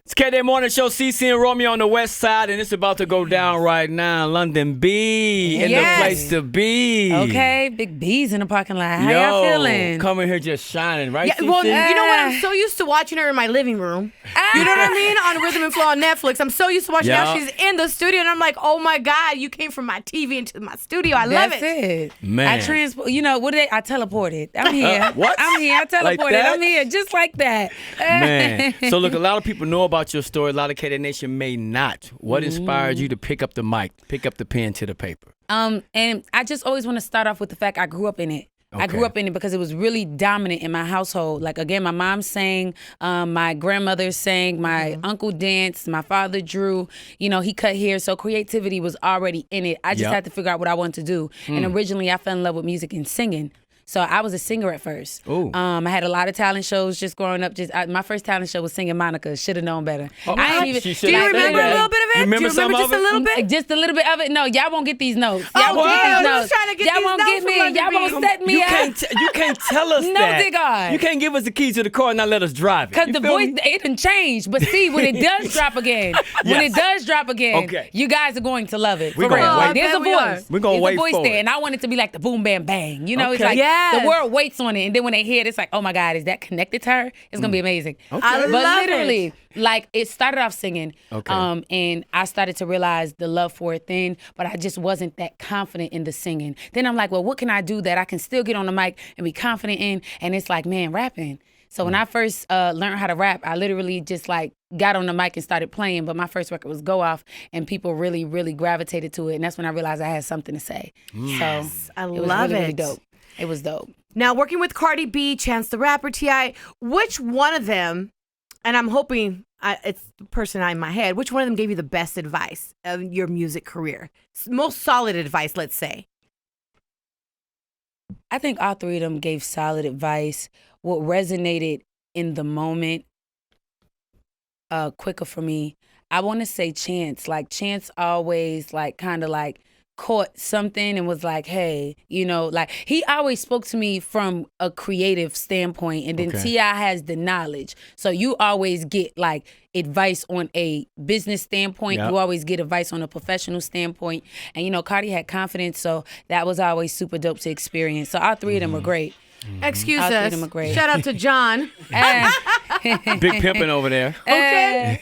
It's KDAY Morning Show, Cece and Romeo on the west side, and it's about to go down right now. Londynn B in the place to be. Okay, big B's in the parking lot. How y'all feeling? Coming here just shining, right? Yeah, well, you know what? I'm so used to watching her in my living room. You know what I mean? On Rhythm and Flow on Netflix. I'm so used to watching her. Now she's in the studio, and I'm like, oh my God, you came from my TV into my studio. I love it. That's it. Man. I I teleported. I'm here. What? I'm here. I teleported. Like that? I'm here just like that. Man. So look, a lot of people know about your story. A lot of KDAY Nation may not. What inspired you to pick up the mic, pick up the pen to the paper? And I just always want to start off with the fact I grew up in it. Okay. I grew up in it because it was really dominant in my household. Like, again, my mom sang, my grandmother sang, my uncle danced, my father drew, he cut hair. So creativity was already in it. I just had to figure out what I wanted to do. And originally I fell in love with music and singing. So I was a singer at first. Ooh. I had a lot of talent shows just growing up. My first talent show was singing Monica. Should have known better. I ain't even. Do Do you remember a little bit of it? Remember Do you remember just a little bit? Just a little bit of it. No, y'all won't get these notes. Oh, Y'all won't get these I notes. was trying to get y'all these won't notes get from me. Londynn Y'all B. won't set me You up. can't tell us No, that. dear God. You can't give us the keys to the car and not let us drive it. Because You the feel voice, me? it didn't change. But see, when it does drop again, Okay. you guys are going to love it. We're For gonna real. wait. There's a We are. voice. We're gonna There's wait a voice for there. it. And I want it to be like the boom, bam, bang. It's Okay. like Yes. the world waits on it. And then when they hear it, it's like, oh my God, is that connected to her? It's going to be amazing. Okay. I But love literally, like, it started off singing. Okay. And I started to realize the love for it then, but I just wasn't that confident in the singing. Then I'm like, well, what can I do that I can still get on the mic and be confident in? And it's like, man, rapping. So when I first learned how to rap, I literally just like got on the mic and started playing. But my first record was Go Off, and people really, really gravitated to it. And that's when I realized I had something to say. So I it was love really, it. really dope. It was dope. Now, working with Cardi B, Chance the Rapper, T.I., which one of them, and I'm hoping it's the person in my head, which one of them gave you the best advice of your music career? Most solid advice, let's say. I think all three of them gave solid advice. What resonated in the moment quicker for me, I want to say Chance. Like, Chance always like kind of like caught something and was like, hey, like he always spoke to me from a creative standpoint, and then T.I. has the knowledge. So you always get like advice on a business standpoint. Yep. You always get advice on a professional standpoint. And Cardi had confidence, so that was always super dope to experience. So all three of them were great. Excuse All three of us. them are great. Shout out to John. Big pimping over there. Okay.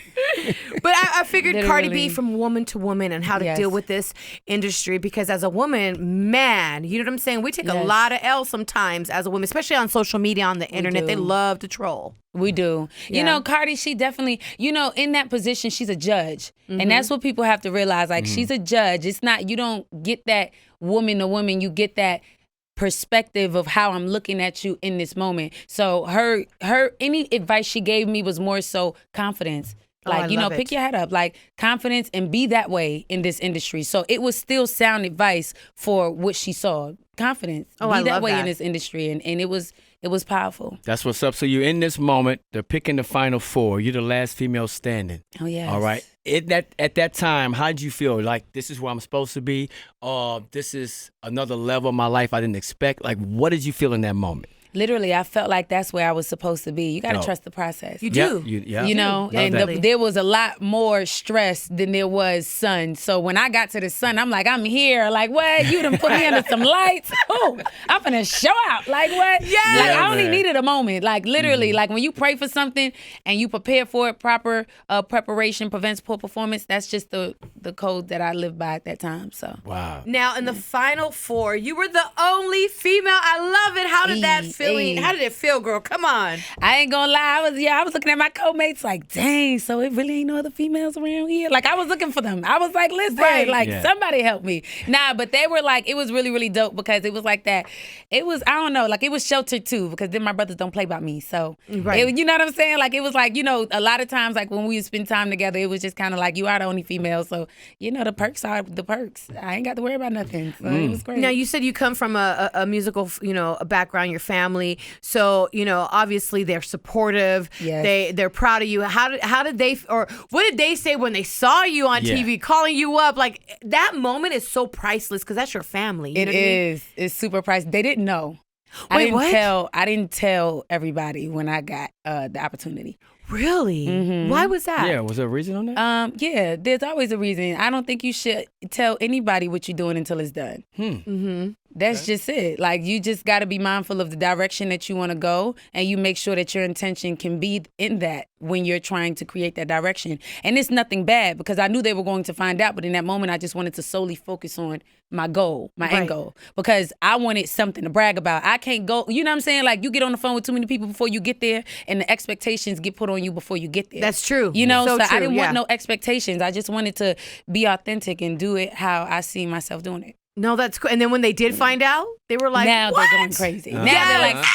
But I figured Cardi B Literally. from woman to woman and how to Yes. deal with this industry, because as a woman, man, you know what I'm saying? We take a Yes. lot of L's sometimes as a woman, especially on social media, on the internet. They do. love to troll. We do. Yeah. Cardi, she definitely, in that position, she's a judge. And that's what people have to realize. Like, she's a judge. It's not, you don't get that woman to woman. You get that perspective of how I'm looking at you in this moment. So her any advice she gave me was more so confidence. Like, I love pick it. your head up, like confidence, and be that way in this industry. So it was still sound advice for what she saw. Confidence. Oh, be I that love way that. in this industry. And it was powerful. That's what's up. So you're in this moment. They're picking the final four. You're the last female standing. Oh, yes. All right. At that time, how did you feel? Like, this is where I'm supposed to be? This is another level of my life I didn't expect? Like, what did you feel in that moment? Literally, I felt like that's where I was supposed to be. You got to trust the process. You do. There was a lot more stress than there was sun. So when I got to the sun, I'm like, I'm here. Like, what? You done put me under some lights? Oh, I'm finna show out. Like, what? Yeah. Like, Yeah, I only man. needed a moment. Like, literally, like when you pray for something and you prepare for it, proper preparation prevents poor performance. That's just the code that I lived by at that time. So. Wow. Now, in the final four, you were the only female. I love it. How did that feeling? How did it feel, girl? Come on. I ain't gonna lie. I was looking at my co-mates like, dang, so it really ain't no other females around here. Like, I was looking for them. I was like, listen, somebody help me. Nah, but they were like, it was really, really dope because it was like that. It was, I don't know, like it was sheltered too, because then my brothers don't play by me. So, Right. you know what I'm saying? Like, it was like, a lot of times, like when we would spend time together, it was just kind of like, you are the only female. So, the perks are the perks. I ain't got to worry about nothing. So it was great. Now, you said you come from a musical, a background, your family. So, obviously they're supportive. Yes. They're proud of you. How did they, or what did they say when they saw you on TV calling you up? Like, that moment is so priceless because that's your family. You know what I mean? It's super priceless. They didn't know. Wait, what? I didn't tell everybody when I got the opportunity. Really? Mm-hmm. Why was that? Yeah, was there a reason on that? Yeah, there's always a reason. I don't think you should tell anybody what you're doing until it's done. Mm-hmm. That's just it. Like, you just got to be mindful of the direction that you want to go, and you make sure that your intention can be in that when you're trying to create that direction. And it's nothing bad, because I knew they were going to find out, but in that moment, I just wanted to solely focus on my goal, my end goal, because I wanted something to brag about. I can't go, you know what I'm saying? Like, you get on the phone with too many people before you get there, and the expectations get put on you before you get there. That's true. You know, so true, I didn't want no expectations. I just wanted to be authentic and do it how I see myself doing it. No, that's cool. And then when they did find out, they were like, now what? they're going crazy. Now they're like,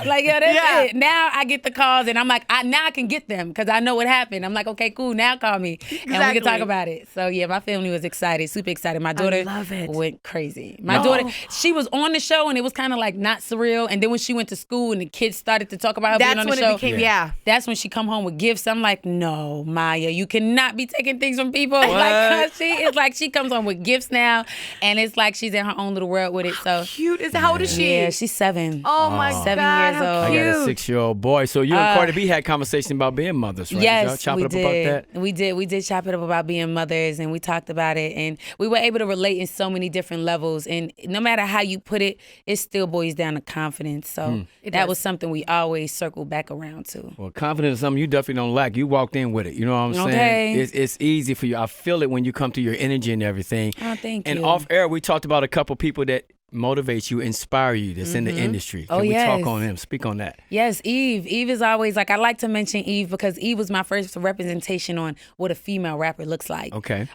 like, yo, that's it. Now I get the calls, and I'm like, now I can get them because I know what happened. I'm like, okay, cool. Now call me, and we can talk about it. So yeah, my family was excited, super excited. My daughter went crazy. My daughter, she was on the show, and it was kind of like not surreal. And then when she went to school, and the kids started to talk about her being on the show, it became, that's when she come home with gifts. I'm like, no, Maya, you cannot be taking things from people. Like, she is like, she comes home with gifts now, and it's like she's in her own little world with it. So cute. How old is she? Yeah, she's 7. Oh my God. 7 years old. I got a 6-year-old boy. So you and Cardi B had conversation about being mothers, right? Yes, Did y'all chop we it up did. about that? We did. We did chop it up about being mothers, and we talked about it, and we were able to relate in so many different levels. And no matter how you put it, it still boils down to confidence. So that was something we always circle back around to. Well, confidence is something you definitely don't lack. You walked in with it. You know what I'm saying? Okay. It's easy for you. I feel it when you come to your energy and everything. Oh, thank you. And off air, we talked about a couple people that motivate you, inspire you, that's in the industry. Can we talk on them? Speak on that. Yes, Eve. Eve is always like, I like to mention Eve because Eve was my first representation on what a female rapper looks like. Okay.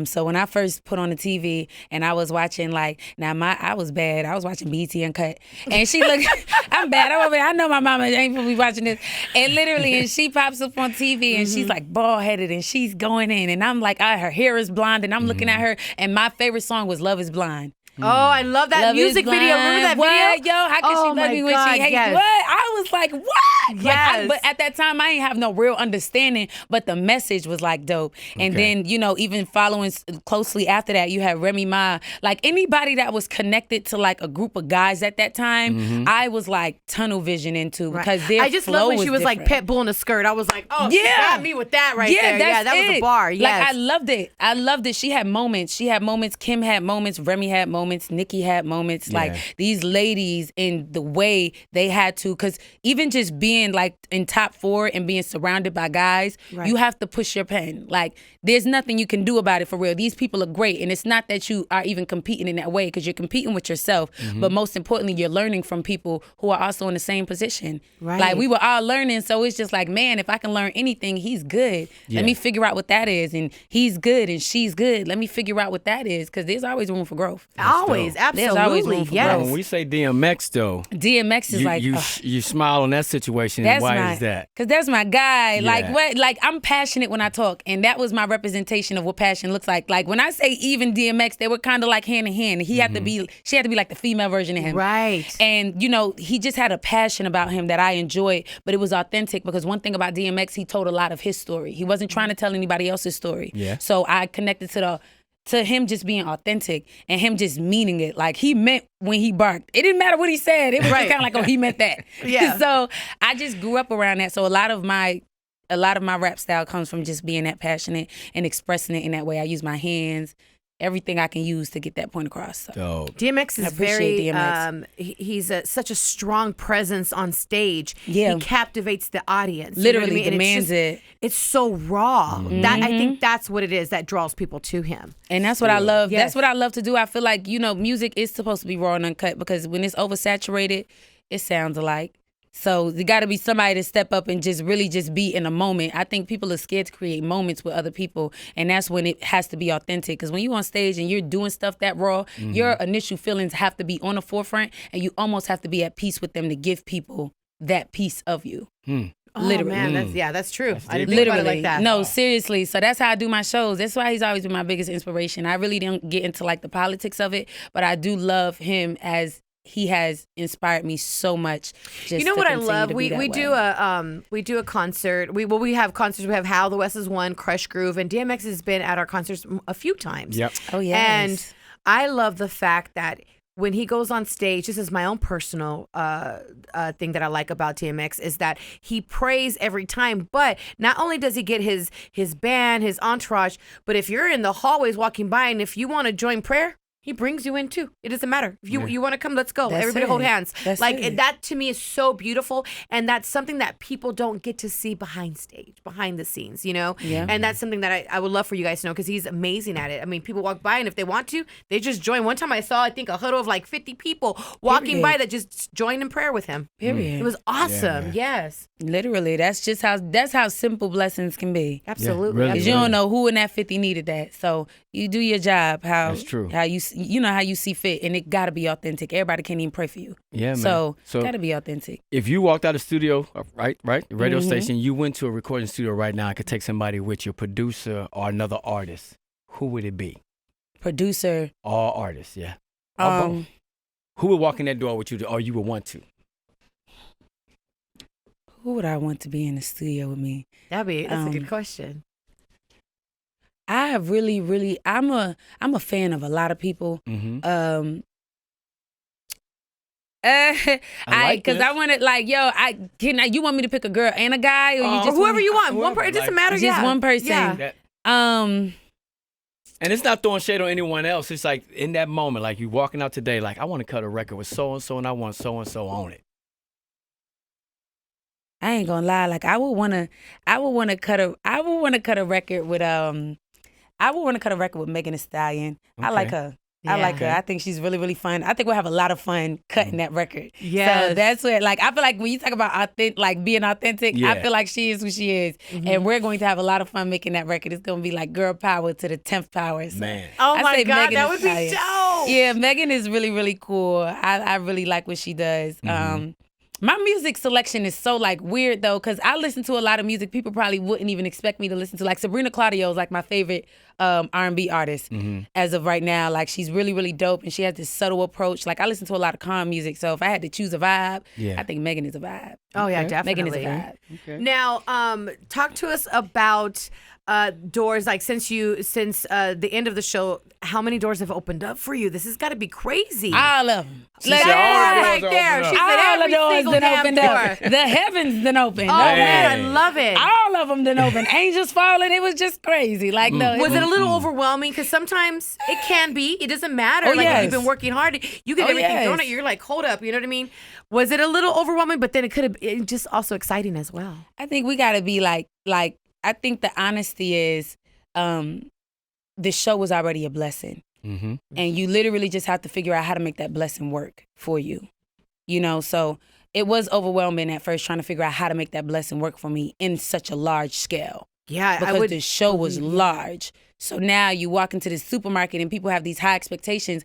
So when I first put on the TV and I was watching I was bad. I was watching BT Uncut, and she looked. I'm bad. I'm over there. I know my mama ain't gonna be watching this, and literally, and she pops up on TV and she's like bald headed and she's going in, and I'm like, her hair is blonde, and I'm looking at her, and my favorite song was Love Is Blind. Oh, I love that music video. Remember that video? Yo, how can she love me when she hates? Yes. What? I was like, what? Yes. But at that time, I didn't have no real understanding, but the message was like dope. And then, even following closely after that, you had Remy Ma. Like, anybody that was connected to like a group of guys at that time, I was like tunnel vision into because their I just flow love when she was different. like Pitbull in a skirt. I was like, oh, she got me with that right there. That's That was a bar. Yes. Like, I loved it. I loved it. She had moments. Kim had moments. Remy had moments. Nikki had moments. Like, these ladies in the way they had to, because even just being like in top 4 and being surrounded by guys, you have to push your pen. Like, there's nothing you can do about it for real. These people are great, and it's not that you are even competing in that way, because you're competing with yourself, but most importantly, you're learning from people who are also in the same position. Right. Like, we were all learning, so it's just like, man, if I can learn anything, he's good. Let me figure out what that is, and he's good, and she's good. Let me figure out what that is, because there's always room for growth. Always, absolutely. There's always room for growth. When we say DMX, though, DMX is you smile on that situation. And why is that? Because that's my guy. Like, what? Like, I'm passionate when I talk, and that was my representation of what passion looks like. Like, when I say even DMX, they were kind of like hand in hand. She had to be like the female version of him. Right. And he just had a passion about him that I enjoyed, but it was authentic, because one thing about DMX, he told a lot of his story. He wasn't trying to tell anybody else's story. Yeah. So I connected to him just being authentic and him just meaning it. Like, he meant when he barked. It didn't matter what he said. It was just kind of like, oh, he meant that. So I just grew up around that. So a lot of my rap style comes from just being that passionate and expressing it in that way. I use my hands, everything I can use to get that point across. So. Dope. DMX is he's such a strong presence on stage. Yeah. He captivates the audience. Literally you know what I mean? demands it. It's so raw. That I think that's what it is that draws people to him. And that's what I love. Yes. That's what I love to do. I feel like, music is supposed to be raw and uncut, because when it's oversaturated, it sounds alike. So you got to be somebody to step up and just really just be in a moment. I think people are scared to create moments with other people, and that's when it has to be authentic. Because when you're on stage and you're doing stuff that raw, your initial feelings have to be on the forefront, and you almost have to be at peace with them to give people that piece of you. Literally. Oh, man, that's true. I didn't think about it like that. No, seriously. So that's how I do my shows. That's why he's always been my biggest inspiration. I really don't get into like the politics of it, but I do love him as he has inspired me so much. Just what I love? We do a concert. We have concerts. We have How the West is One, Crush Groove, and DMX has been at our concerts a few times. Yep. Oh yeah. And I love the fact that when he goes on stage, this is my own personal thing that I like about DMX, is that he prays every time. But not only does he get his band, his entourage, but if you're in the hallways walking by and if you want to join prayer, he brings you in too. It doesn't matter. If you want to come, let's go. That's Everybody it. hold hands. That's like it. that to me is so beautiful. And that's something that people don't get to see behind stage, behind the scenes, you know? Yeah. And that's something that I would love for you guys to know because he's amazing at it. I mean, people walk by and if they want to, they just join. One time I saw, I think, a huddle of like 50 people walking by that just joined in prayer with him. Period. It was awesome. Yes. Literally, that's how simple blessings can be. Absolutely. really, Because you don't know who in that 50 needed that. So you do your job That's true. how you know how you see fit, and it got to be authentic. Everybody can't even pray for you. Yeah, man. So So- got to be authentic. If you walked out of the studio, right, the radio station, you went to a recording studio right now, I could take somebody with you, a producer or another artist. Who would it be? Producer. All artists, yeah. Or both. Who would walk in that door with you, or you would want to? Who would I want to be in the studio with me? That's a good question. I have really, I'm a fan of a lot of people. Mm-hmm. Because I want to you want me to pick a girl and a guy, or you just whoever you want. whoever, One person. It doesn't matter. just one person. Yeah. And it's not throwing shade on anyone else. It's like in that moment, like you walking out today, like I want to cut a record with so and so, and I want so and so on it. I ain't gonna lie. Like I would wanna cut a record with Megan Thee Stallion. I like her. I like her. I think she's really, really fun. I think we'll have a lot of fun cutting that record. Yes. So that's what, like, I feel like when you talk about being authentic, Yeah. I feel like she is who she is. And we're going to have a lot of fun making that record. It's going to be like girl power to the 10th power. So Man. Oh I my say God, Megan that Thee would be Stallion. dope. Yeah, Megan is really, really cool. I really like what she does. My music selection is so like weird though, because I listen to a lot of music people probably wouldn't even expect me to listen to. Like Sabrina Claudio is like my favorite R&B artist as of right now. Like she's really, really dope, and she has this subtle approach. Like I listen to a lot of calm music, so if I had to choose a vibe, I think Megan is a vibe. Oh yeah, definitely. Megan is a vibe. Okay. Now, talk to us about doors. Like since the end of the show, how many doors have opened up for you? This has got to be crazy. All of them. She said all the doors right are there. open She up. said All the every doors single done damn opened door. up. The heavens done open. Oh man, I love it. All of them done open. Angels falling. It was just crazy. Like no. Was it a little overwhelming? Because sometimes it can be. It doesn't matter. Oh, like if yes. you've been working hard, you get Oh, everything yes. thrown at you. You're like, hold up. You know what I mean? Was it a little overwhelming? But then it could have been just also exciting as well. I think we gotta be like I think the honesty is the show was already a blessing. Mm-hmm. And you literally just have to figure out how to make that blessing work for you. You know, so it was overwhelming at first trying to figure out how to make that blessing work for me in such a large scale. Yeah, Because the show was large. So now you walk into the supermarket and people have these high expectations.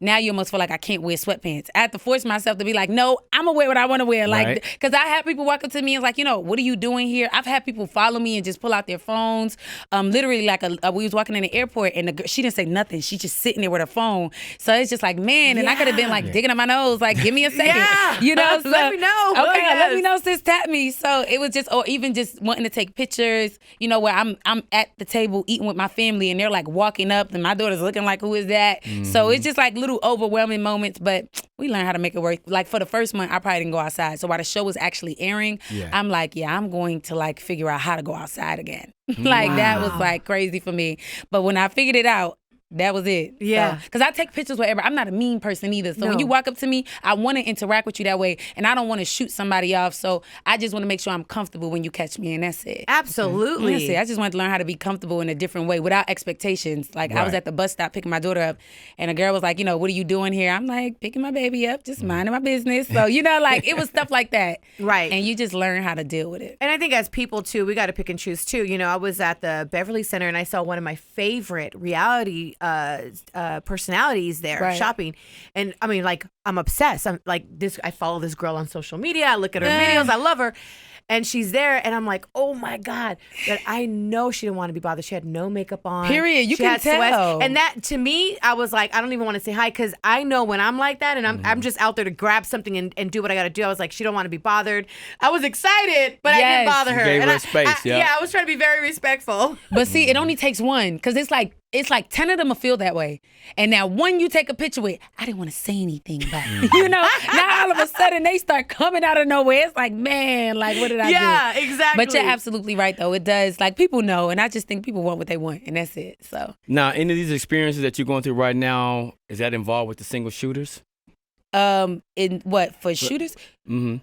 Now you almost feel like I can't wear sweatpants. I have to force myself to be like, no, I'm gonna wear what I want to wear. Like, Right. because I have people walk up to me and like, what are you doing here? I've had people follow me and just pull out their phones. Literally, like we was walking in the airport and the girl, she didn't say nothing. She just sitting there with her phone. So it's just like, man, and I could have been like digging up my nose, like, give me a second. Yeah. You know, so, Let me know. Okay, Yes. let me know, sis, tap me. So it was just, or even just wanting to take pictures, where I'm at the table eating with my family and they're like walking up and my daughter's looking like, who is that? So it's just like little overwhelming moments, but we learned how to make it work. Like for the first month, I probably didn't go outside. So while the show was actually airing, I'm like, I'm going to like figure out how to go outside again. Like that was like crazy for me. But when I figured it out, that was it. Yeah. Because I take pictures wherever. I'm not a mean person either. So No. when you walk up to me, I want to interact with you that way. And I don't want to shoot somebody off. So I just want to make sure I'm comfortable when you catch me. And that's it. Absolutely. That's it. I just wanted to learn how to be comfortable in a different way without expectations. Like I was Right. at the bus stop picking my daughter up and a girl was like, what are you doing here? I'm like, picking my baby up, just minding my business. So, like it was stuff like that. Right. And you just learn how to deal with it. And I think as people too, we got to pick and choose too. I was at the Beverly Center and I saw one of my favorite reality personalities there Right. shopping, and I mean, like, I'm obsessed. I'm like this. I follow this girl on social media. I look at her videos. I love her, and she's there, and I'm like, oh my God. But I know she didn't want to be bothered. She had no makeup on. Period. You She can had sweats. tell. And that to me, I was like, I don't even want to say hi because I know when I'm like that, and I'm just out there to grab something and do what I got to do. I was like, she don't want to be bothered. I was excited, but I didn't Yes. bother her. You gave and her space, yeah. Yeah, I was trying to be very respectful. But see, it only takes one because it's like it's like 10 of them will feel that way. And now one you take a picture with, I didn't want to say anything about it. You know, now all of a sudden they start coming out of nowhere. It's like, man, like what did I do? Yeah, exactly. But you're absolutely right though. It does. Like people know, and I just think people want what they want, and that's it. So Now, any of these experiences that you're going through right now, is that involved with the single Shooters? in what for Shooters? Mm-hmm.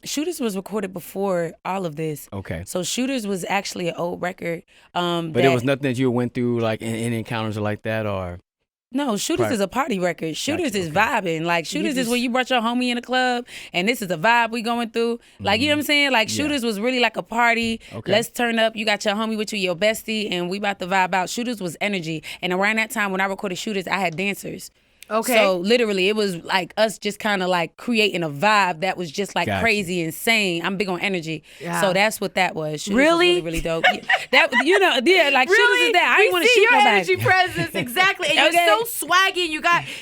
Shooters was recorded before all of this. Okay. So Shooters was actually an old record. But there was nothing that you went through like in encounters like that, or No, Shooters Right. is a party record. Shooters Gotcha, is okay. vibing. Like Shooters is when you brought your homie in the club and this is a vibe we going through. Like, you know what I'm saying? Like Shooters was really like a party. Okay. Let's turn up. You got your homie with you, your bestie, and we about to vibe out. Shooters was energy. And around that time when I recorded Shooters, I had dancers. Okay. So literally it was like us just kind of like creating a vibe that was just like Gotcha. crazy, insane. I'm big on energy. Yeah. So that's what that was. Shooters Really? was really dope. Yeah, that, you know, yeah, like Shooters is that. I didn't want to see shoot your nobody. energy presence exactly, and Okay. you're so swaggy.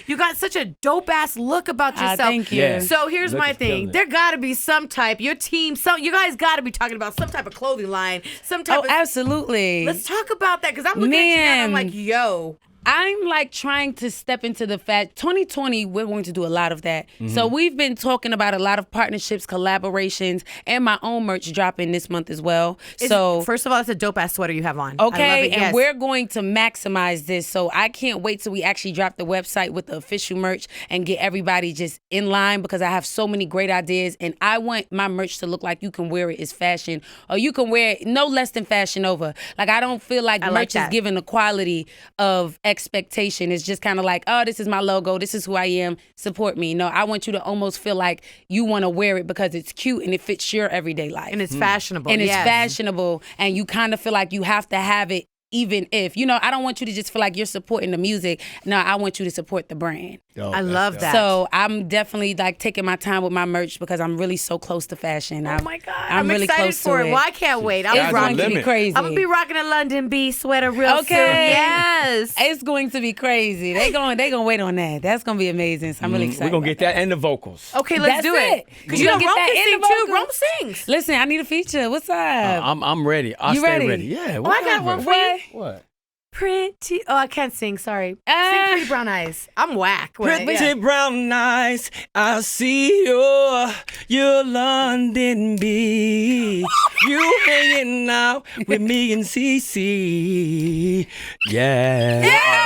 You got such a dope ass look about yourself. Thank you. Yeah. So here's Look my is thing. killing it. There got to be some type. Your team. You guys got to be talking about some type of clothing line. Some type Oh, of. absolutely. Let's talk about that because I'm looking at you and I'm Man. like, yo. I'm like trying to step into the fact 2020 we're going to do a lot of that. Mm-hmm. So we've been talking about a lot of partnerships, collaborations, and my own merch dropping this month as well. So First of all, it's a dope ass sweater you have on. okay, I love it. and Yes. we're going to maximize this. So I can't wait till we actually drop the website with the official merch and get everybody just in line because I have so many great ideas and I want my merch to look like you can wear it as fashion or you can wear it no less than Fashion Nova. Like I don't feel like I like merch is that. given the quality of expectation. It's just kind of like, oh, this is my logo. This is who I am. Support me. No, I want you to almost feel like you want to wear it because it's cute and it fits your everyday life. and it's fashionable. And it's yes. fashionable and you kind of feel like you have to have it even if, you know, I don't want you to just feel like you're supporting the music. No, I want you to support the brand. Dope, I that's love dope. that. So I'm definitely like taking my time with my merch because I'm really so close to fashion. Oh my God. I'm really excited close for to it. it. Well, I can't wait. I'm It's Sky's the going to be limit. crazy. I'm gonna be rocking a Londynn B sweater real soon. Okay. Yes. It's going to be crazy. They gonna wait on that. That's gonna be amazing. So I'm really excited. We're gonna get about that and the vocals. Okay, let's That's do it. it. Because You you know gonna Rome get that can in sing the too. vocals? Rome sings. Listen, I need a feature. What's up? I'm ready. I'll You stay ready? ready. Yeah. I got one for you. What? Pretty. Oh, I can't sing. Sorry. Ah. Sing Pretty Brown Eyes. I'm whack. Wait, Pretty yeah. brown eyes, I see your London B. You hanging out with me and Cece. Yeah. Yes.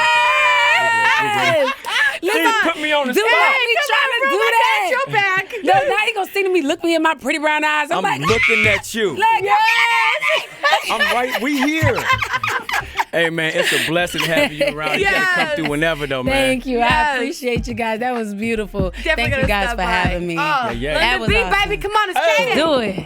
Listen, put me on the Do spot. that. We trying to do that. Your back. No, now he gonna sing to me, look me in my pretty brown eyes. I'm like, looking at you. look, I'm right. We here. Hey man, it's a blessing having you around. You gotta come Yes. through whenever though, man. Thank you. I Yes. appreciate you guys. That was beautiful. Definitely Thank gonna you guys stop for by. having me. Oh, Yeah. Londynn That was B, awesome. baby, come on, it's skating. Do it.